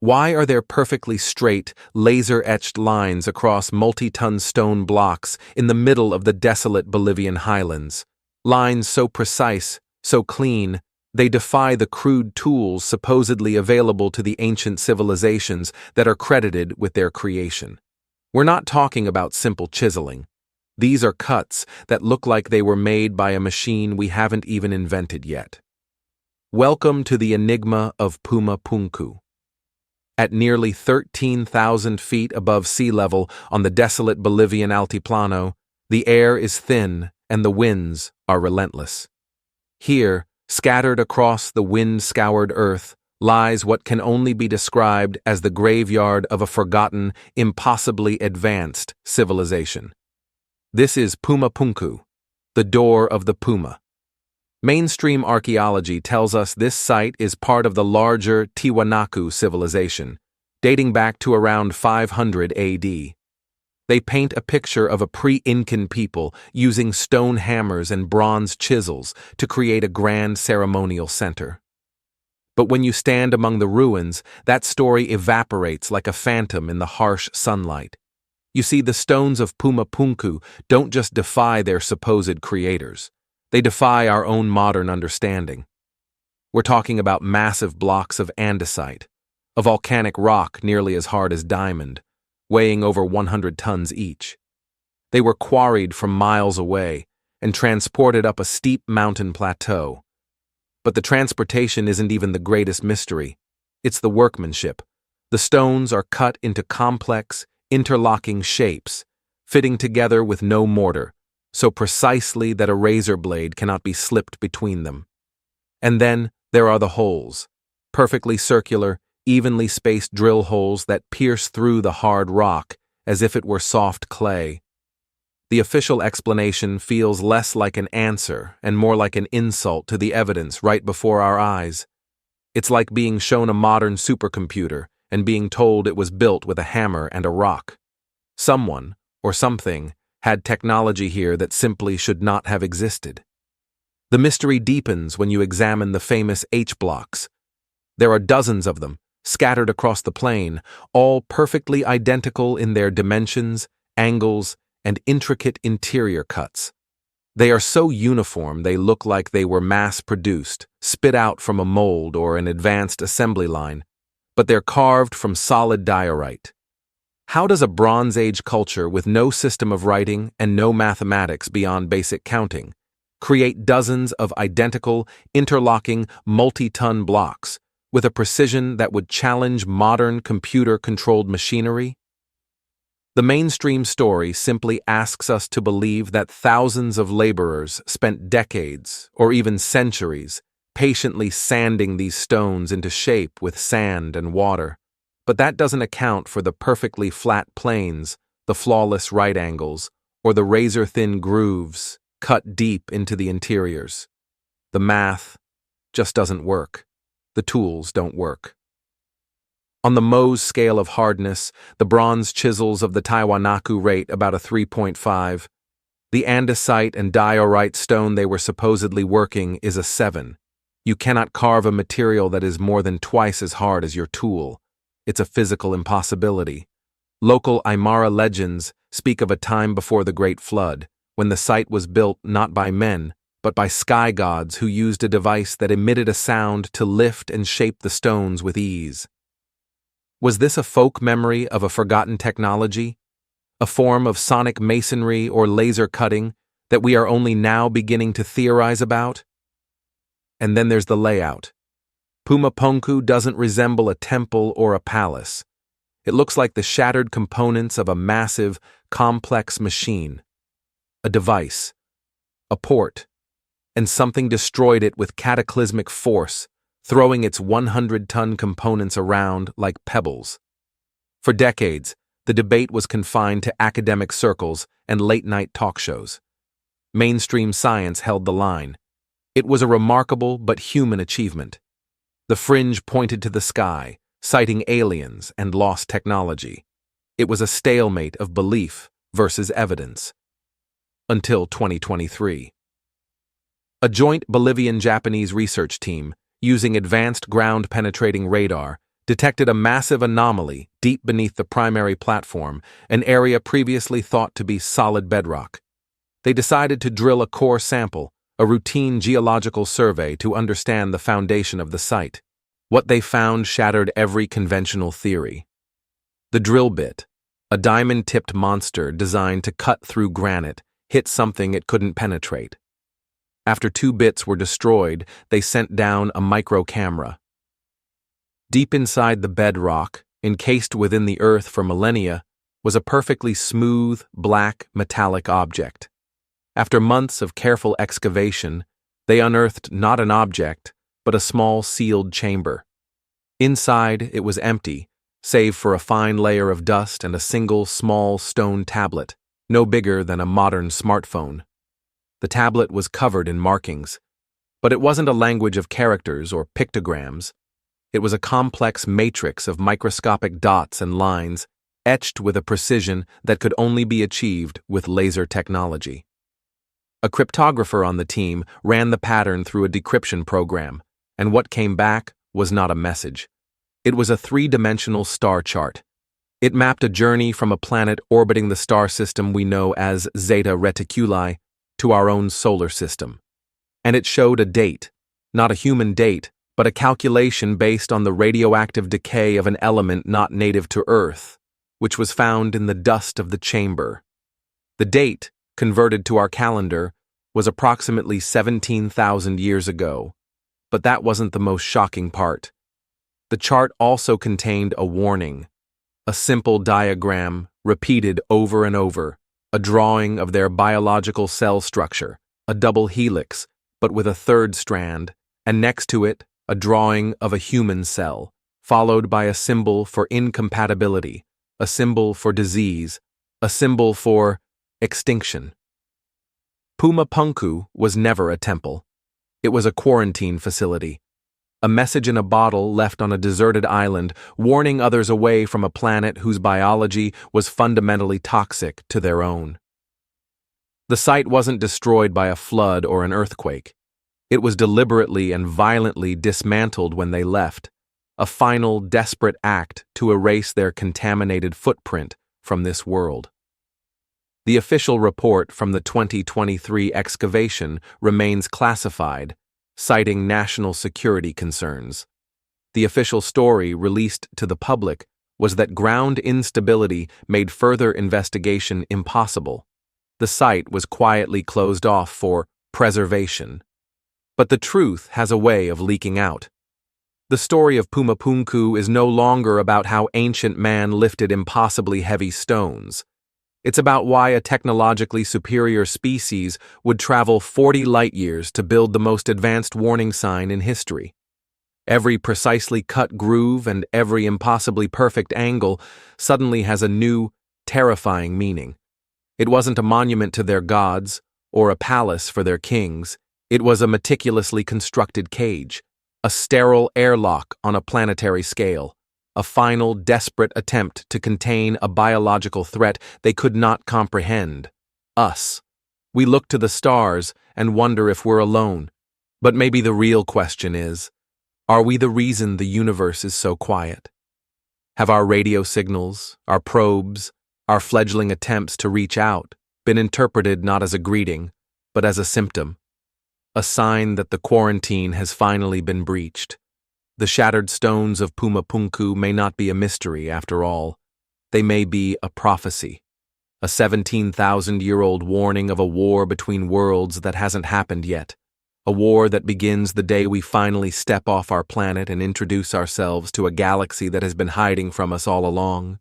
Why are there perfectly straight, laser-etched lines across multi-ton stone blocks in the middle of the desolate Bolivian highlands? Lines so precise, so clean, they defy the crude tools supposedly available to the ancient civilizations that are credited with their creation. We're not talking about simple chiseling. These are cuts that look like they were made by a machine we haven't even invented yet. Welcome to the enigma of Puma Punku. At nearly 13,000 feet above sea level on the desolate Bolivian altiplano, the air is thin and the winds are relentless. Here, scattered across the wind-scoured earth, lies what can only be described as the graveyard of a forgotten, impossibly advanced civilization. This is Puma Punku, the door of the Puma. Mainstream archaeology tells us this site is part of the larger Tiwanaku civilization, dating back to around 500 AD. They paint a picture of a pre-Incan people using stone hammers and bronze chisels to create a grand ceremonial center. But when you stand among the ruins, that story evaporates like a phantom in the harsh sunlight. You see, the stones of Puma Punku don't just defy their supposed creators. They defy our own modern understanding. We're talking about massive blocks of andesite, a volcanic rock nearly as hard as diamond, weighing over 100 tons each. They were quarried from miles away and transported up a steep mountain plateau. But the transportation isn't even the greatest mystery. It's the workmanship. The stones are cut into complex, interlocking shapes, fitting together with no mortar, so precisely that a razor blade cannot be slipped between them. And then there are the holes, perfectly circular, evenly spaced drill holes that pierce through the hard rock as if it were soft clay. The official explanation feels less like an answer and more like an insult to the evidence right before our eyes. It's like being shown a modern supercomputer and being told it was built with a hammer and a rock. Someone, or something, had technology here that simply should not have existed. The mystery deepens when you examine the famous H-blocks. There are dozens of them, scattered across the plain, all perfectly identical in their dimensions, angles, and intricate interior cuts. They are so uniform they look like they were mass-produced, spit out from a mold or an advanced assembly line, but they're carved from solid diorite. How does a Bronze Age culture with no system of writing and no mathematics beyond basic counting create dozens of identical, interlocking, multi-ton blocks with a precision that would challenge modern computer-controlled machinery? The mainstream story simply asks us to believe that thousands of laborers spent decades, or even centuries, patiently sanding these stones into shape with sand and water. But that doesn't account for the perfectly flat planes, the flawless right angles, or the razor-thin grooves cut deep into the interiors. The math just doesn't work. The tools don't work. On the Mohs scale of hardness, the bronze chisels of the Tiwanaku rate about a 3.5. The andesite and diorite stone they were supposedly working is a 7. You cannot carve a material that is more than twice as hard as your tool. It's a physical impossibility. Local Aymara legends speak of a time before the Great Flood, when the site was built not by men, but by sky gods who used a device that emitted a sound to lift and shape the stones with ease. Was this a folk memory of a forgotten technology? A form of sonic masonry or laser cutting that we are only now beginning to theorize about? And then there's the layout. Puma Punku doesn't resemble a temple or a palace. It looks like the shattered components of a massive, complex machine. A device, a port, and something destroyed it with cataclysmic force, throwing its 100-ton components around like pebbles. For decades, the debate was confined to academic circles and late-night talk shows. Mainstream science held the line. It was a remarkable but human achievement. The fringe pointed to the sky, citing aliens and lost technology. It was a stalemate of belief versus evidence. Until 2023. A joint Bolivian-Japanese research team, using advanced ground-penetrating radar, detected a massive anomaly deep beneath the primary platform, an area previously thought to be solid bedrock. They decided to drill a core sample, a routine geological survey to understand the foundation of the site. What they found shattered every conventional theory. The drill bit, a diamond-tipped monster designed to cut through granite, hit something it couldn't penetrate. After 2 bits were destroyed, they sent down a micro camera. Deep inside the bedrock, encased within the earth for millennia, was a perfectly smooth, black, metallic object. After months of careful excavation, they unearthed not an object, but a small sealed chamber. Inside, it was empty, save for a fine layer of dust and a single small stone tablet, no bigger than a modern smartphone. The tablet was covered in markings, but it wasn't a language of characters or pictograms. It was a complex matrix of microscopic dots and lines, etched with a precision that could only be achieved with laser technology. A cryptographer on the team ran the pattern through a decryption program, and what came back was not a message. It was a 3-dimensional star chart. It mapped a journey from a planet orbiting the star system we know as Zeta Reticuli to our own solar system. And it showed a date, not a human date, but a calculation based on the radioactive decay of an element not native to Earth, which was found in the dust of the chamber. The date, converted to our calendar, was approximately 17,000 years ago. But that wasn't the most shocking part. The chart also contained a warning, a simple diagram repeated over and over, a drawing of their biological cell structure, a double helix, but with a 3rd strand, and next to it, a drawing of a human cell, followed by a symbol for incompatibility, a symbol for disease, a symbol for extinction. Puma Punku was never a temple. It was a quarantine facility, a message in a bottle left on a deserted island warning others away from a planet whose biology was fundamentally toxic to their own. The site wasn't destroyed by a flood or an earthquake. It was deliberately and violently dismantled when they left, a final desperate act to erase their contaminated footprint from this world. The official report from the 2023 excavation remains classified, citing national security concerns. The official story released to the public was that ground instability made further investigation impossible. The site was quietly closed off for preservation. But the truth has a way of leaking out. The story of Puma Punku is no longer about how ancient man lifted impossibly heavy stones. It's about why a technologically superior species would travel 40 light-years to build the most advanced warning sign in history. Every precisely cut groove and every impossibly perfect angle suddenly has a new, terrifying meaning. It wasn't a monument to their gods or a palace for their kings. It was a meticulously constructed cage, a sterile airlock on a planetary scale, a final, desperate attempt to contain a biological threat they could not comprehend. Us. We look to the stars and wonder if we're alone. But maybe the real question is, are we the reason the universe is so quiet? Have our radio signals, our probes, our fledgling attempts to reach out been interpreted not as a greeting, but as a symptom? A sign that the quarantine has finally been breached. The shattered stones of Puma Punku may not be a mystery after all. They may be a prophecy, a 17,000-year-old warning of a war between worlds that hasn't happened yet, a war that begins the day we finally step off our planet and introduce ourselves to a galaxy that has been hiding from us all along.